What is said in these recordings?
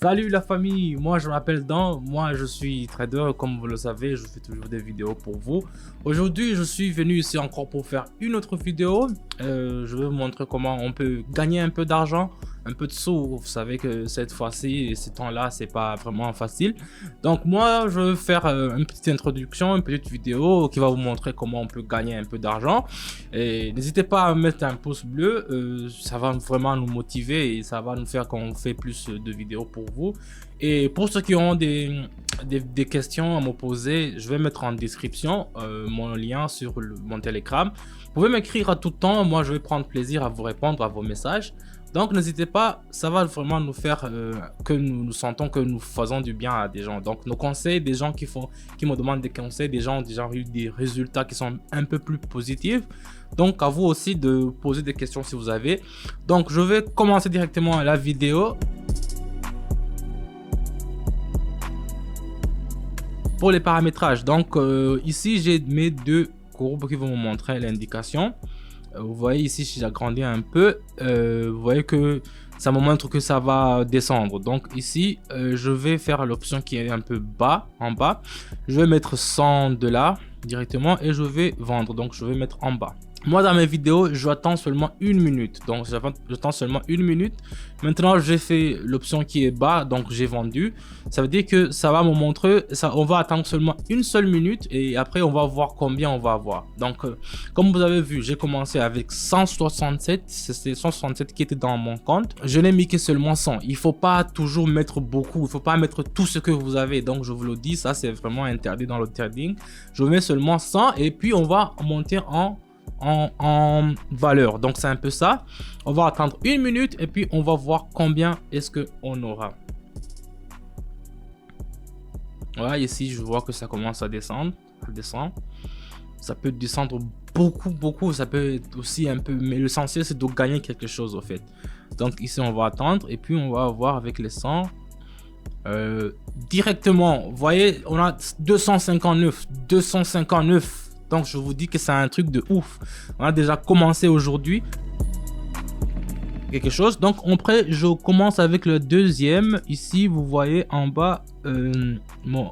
Salut la famille, moi je m'appelle Dan, moi je suis trader comme vous le savez, je fais toujours des vidéos pour vous. Aujourd'hui je suis venu ici encore pour faire une autre vidéo. Je vais vous montrer comment on peut gagner un peu d'argent, un peu de sous. Vous savez que cette fois-ci, ces temps-là, c'est pas vraiment facile. Donc moi je vais faire une petite introduction, une petite vidéo qui va vous montrer comment on peut gagner un peu d'argent. Et n'hésitez pas à mettre un pouce bleu, ça va vraiment nous motiver et ça va nous faire qu'on fait plus de vidéos pour vous. Et pour ceux qui ont des questions à me poser, je vais mettre en description mon lien sur mon Telegram. Vous pouvez m'écrire à tout temps, moi je vais prendre plaisir à vous répondre à vos messages. Donc n'hésitez pas, ça va vraiment nous faire que nous sentons que nous faisons du bien à des gens. Donc nos conseils, des gens qui me demandent des conseils, des gens ont déjà eu des résultats qui sont un peu plus positifs. Donc à vous aussi de poser des questions si vous avez. Donc je vais commencer directement la vidéo. Pour les paramétrages, donc ici j'ai mes deux courbes qui vont me montrer l'indication. Vous voyez ici, si j'agrandis un peu, vous voyez que ça me montre que ça va descendre. Donc ici, je vais faire l'option qui est un peu bas, en bas. Je vais mettre 100 $ directement et je vais vendre. Donc je vais mettre en bas. Moi dans mes vidéos, j'attends seulement 1 minute. Donc j'attends seulement 1 minute. Maintenant j'ai fait l'option qui est bas, donc j'ai vendu. Ça veut dire que ça va me montrer, on va attendre seulement une seule minute et après on va voir combien on va avoir. Donc comme vous avez vu, j'ai commencé avec 167, c'était 167 qui était dans mon compte. Je n'ai mis que seulement 100. Il faut pas toujours mettre beaucoup, il faut pas mettre tout ce que vous avez. Donc je vous le dis, ça c'est vraiment interdit dans le trading. Je mets seulement 100 et puis on va monter en valeur. Donc c'est un peu ça. On va attendre 1 minute et puis on va voir combien est-ce que on aura. Voilà, ici je vois que ça commence à descendre, ça peut descendre beaucoup, ça peut être aussi un peu, mais l'essentiel c'est de gagner quelque chose au fait. Donc ici on va attendre et puis on va voir avec les 100 directement. Vous voyez, on a 259. Donc je vous dis que c'est un truc de ouf. On a déjà commencé aujourd'hui quelque chose. Donc après je commence avec le deuxième. Ici vous voyez en bas mon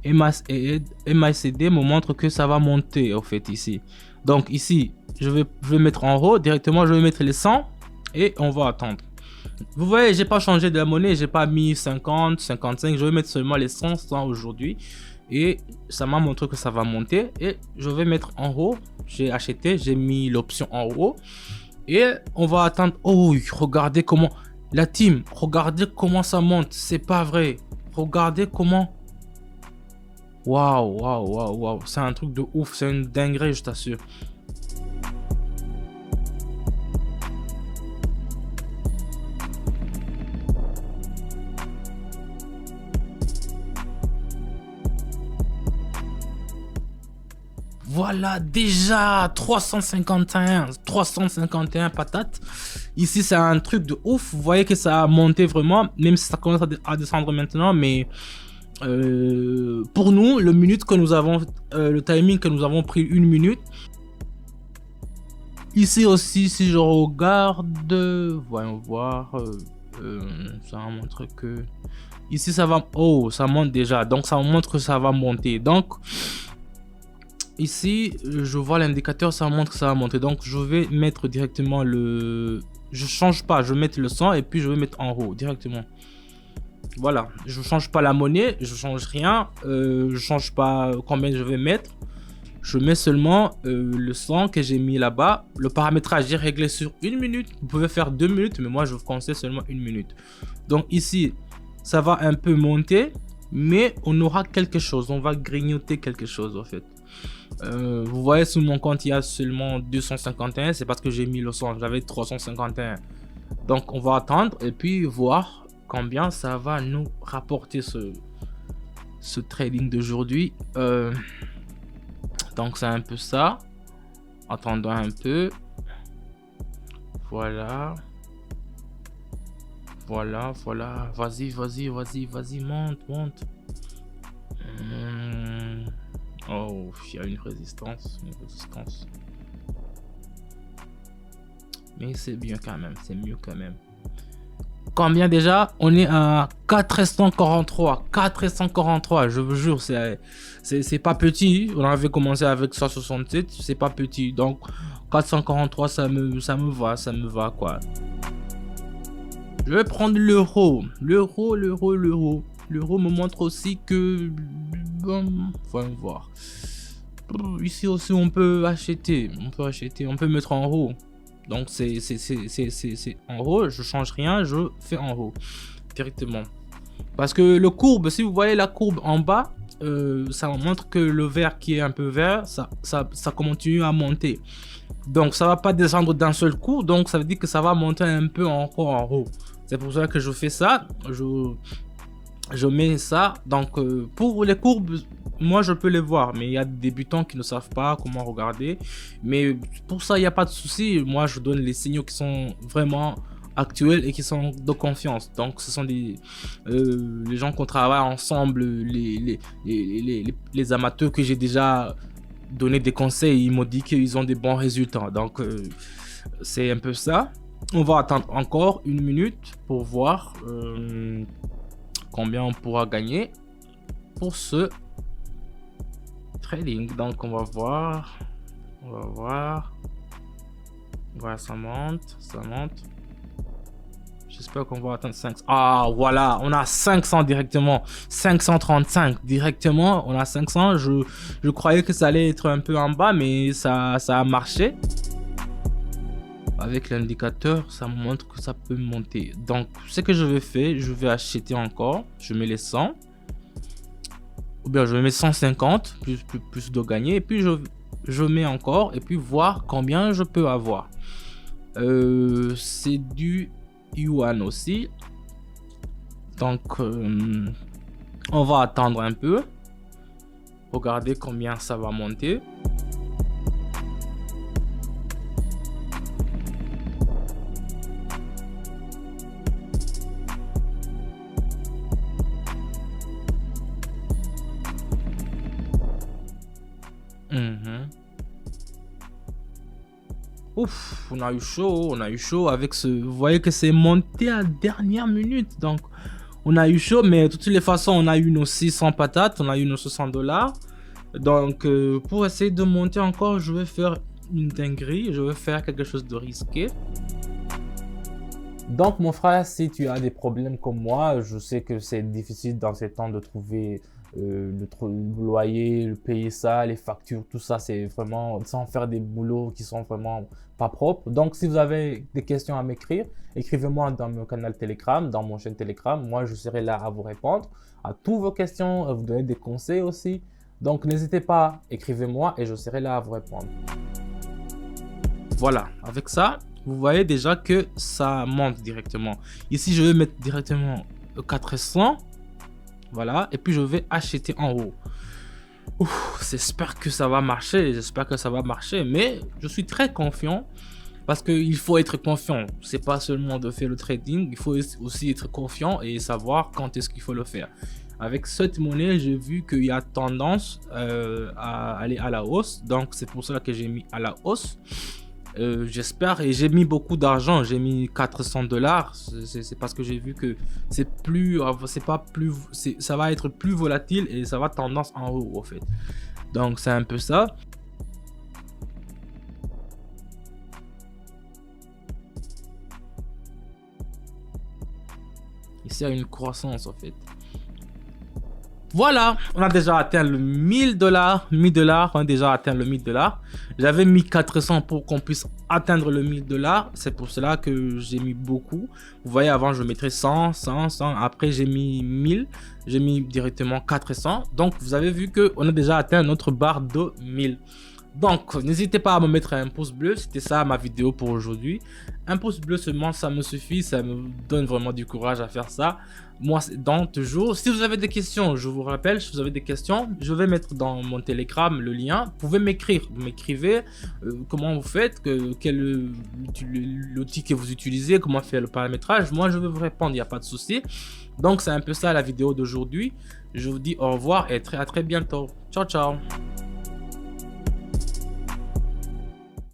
MACD me montre que ça va monter au fait ici. Donc ici je vais mettre en haut directement, je vais mettre les 100 et on va attendre. Vous voyez, j'ai pas changé de la monnaie, j'ai pas mis 50, 55, je vais mettre seulement les 100 aujourd'hui. Et ça m'a montré que ça va monter et je vais mettre en haut. J'ai acheté, j'ai mis l'option en haut et on va attendre. Oh, regardez comment la team, regardez comment ça monte, c'est pas vrai. Regardez comment. Waouh, c'est un truc de ouf, c'est une dinguerie, je t'assure. Voilà, déjà 351 patates. Ici, c'est un truc de ouf. Vous voyez que ça a monté vraiment, même si ça commence à descendre maintenant. Mais pour nous, le minute que nous avons, le timing que nous avons pris 1 minute. Ici aussi, si je regarde, voyons voir, ça montre que ici ça va. Oh, ça monte déjà. Donc ça montre que ça va monter. Donc ici, je vois l'indicateur, ça montre que ça va monter. Donc, je vais mettre directement le... Je change pas, je vais mettre le 100 et puis je vais mettre en haut directement. Voilà, je change pas la monnaie, je change rien. Je change pas combien je vais mettre. Je mets seulement le 100 que j'ai mis là-bas. Le paramétrage est réglé sur 1 minute. Vous pouvez faire 2 minutes, mais moi, je vous conseille seulement 1 minute. Donc ici, ça va un peu monter, mais on aura quelque chose. On va grignoter quelque chose, en fait. Vous voyez sur mon compte il y a seulement 251, c'est parce que j'ai mis le 100, j'avais 351. Donc on va attendre et puis voir combien ça va nous rapporter ce trading d'aujourd'hui. Donc c'est un peu ça. Attendons un peu. Voilà. Vas-y, monte. Oh, il y a une résistance. Mais c'est bien quand même, c'est mieux quand même. Combien déjà? On est à 443. 443, je vous jure, c'est pas petit. On avait commencé avec 167, c'est pas petit. Donc 443, ça me va quoi. Je vais prendre l'euro. L'euro me montre aussi que... Bon, faut voir. Ici aussi, on peut acheter. On peut mettre en haut. Donc, c'est en haut. Je change rien. Je fais en haut. Directement. Parce que le courbe, si vous voyez la courbe en bas, ça montre que le vert qui est un peu vert, ça continue à monter. Donc, ça va pas descendre d'un seul coup. Donc, ça veut dire que ça va monter un peu encore en haut. C'est pour ça que je fais ça. Je mets ça. Donc, pour les courbes, moi, je peux les voir. Mais il y a des débutants qui ne savent pas comment regarder. Mais pour ça, il n'y a pas de souci. Moi, je donne les signaux qui sont vraiment actuels et qui sont de confiance. Donc, ce sont les gens qu'on travaille ensemble, les amateurs que j'ai déjà donné des conseils. Ils m'ont dit qu'ils ont des bons résultats. Donc, c'est un peu ça. On va attendre encore une minute pour voir combien on pourra gagner pour ce trading. Donc on va voir. Voilà, ça monte. J'espère qu'on va atteindre 500. Ah voilà, on a 500 directement. 535 directement, on a 500. Je croyais que ça allait être un peu en bas, mais ça a marché. Avec l'indicateur, ça me montre que ça peut monter. Donc, ce que je vais faire, je vais acheter encore. Je mets les 100. Ou bien, je mets 150, plus de gagner. Et puis, je mets encore. Et puis, voir combien je peux avoir. C'est du yuan aussi. Donc, on va attendre un peu. Regardez combien ça va monter. Ouf, on a eu chaud avec ce... Vous voyez que c'est monté à dernière minute. Donc, on a eu chaud, mais de toutes les façons, on a eu nos 600 patates, on a eu nos $60. Donc, pour essayer de monter encore, je vais faire une dinguerie. Je vais faire quelque chose de risqué. Donc, mon frère, si tu as des problèmes comme moi, je sais que c'est difficile dans ces temps de trouver le loyer, le payer ça, les factures, tout ça, c'est vraiment sans faire des boulots qui sont vraiment pas propres. Donc, si vous avez des questions à m'écrire, écrivez-moi dans mon canal Telegram, dans mon chaîne Telegram. Moi, je serai là à vous répondre à toutes vos questions, à vous donner des conseils aussi. Donc, n'hésitez pas, écrivez-moi et je serai là à vous répondre. Voilà, avec ça, vous voyez déjà que ça monte directement. Ici, je vais mettre directement 400. Voilà, et puis je vais acheter en haut. J'espère que ça va marcher, mais je suis très confiant parce qu'il faut être confiant. C'est pas seulement de faire le trading, il faut aussi être confiant et savoir quand est-ce qu'il faut le faire. Avec cette monnaie, j'ai vu qu'il y a tendance à aller à la hausse, donc c'est pour cela que j'ai mis à la hausse. J'espère, et j'ai mis beaucoup d'argent, j'ai mis $400. C'est parce que j'ai vu que ça va être plus volatile et ça va tendance en haut en fait. Donc c'est un peu ça. Ici il y a une croissance en fait. Voilà, on a déjà atteint le $1000. On a déjà atteint le $1000. J'avais mis 400 pour qu'on puisse atteindre le $1000. C'est pour cela que j'ai mis beaucoup. Vous voyez, avant, je mettrais 100. Après, j'ai mis 1000. J'ai mis directement 400. Donc, vous avez vu qu'on a déjà atteint notre barre de 1000. Donc, n'hésitez pas à me mettre un pouce bleu. C'était ça ma vidéo pour aujourd'hui. Un pouce bleu seulement, ça me suffit. Ça me donne vraiment du courage à faire ça. Moi, c'est dans toujours. Si vous avez des questions, je vous rappelle, si vous avez des questions, je vais mettre dans mon Telegram le lien. Vous pouvez m'écrire. Vous m'écrivez comment vous faites, quel est l'outil que vous utilisez, comment faire le paramétrage. Moi, je vais vous répondre, il n'y a pas de souci. Donc, c'est un peu ça la vidéo d'aujourd'hui. Je vous dis au revoir et à très bientôt. Ciao, ciao.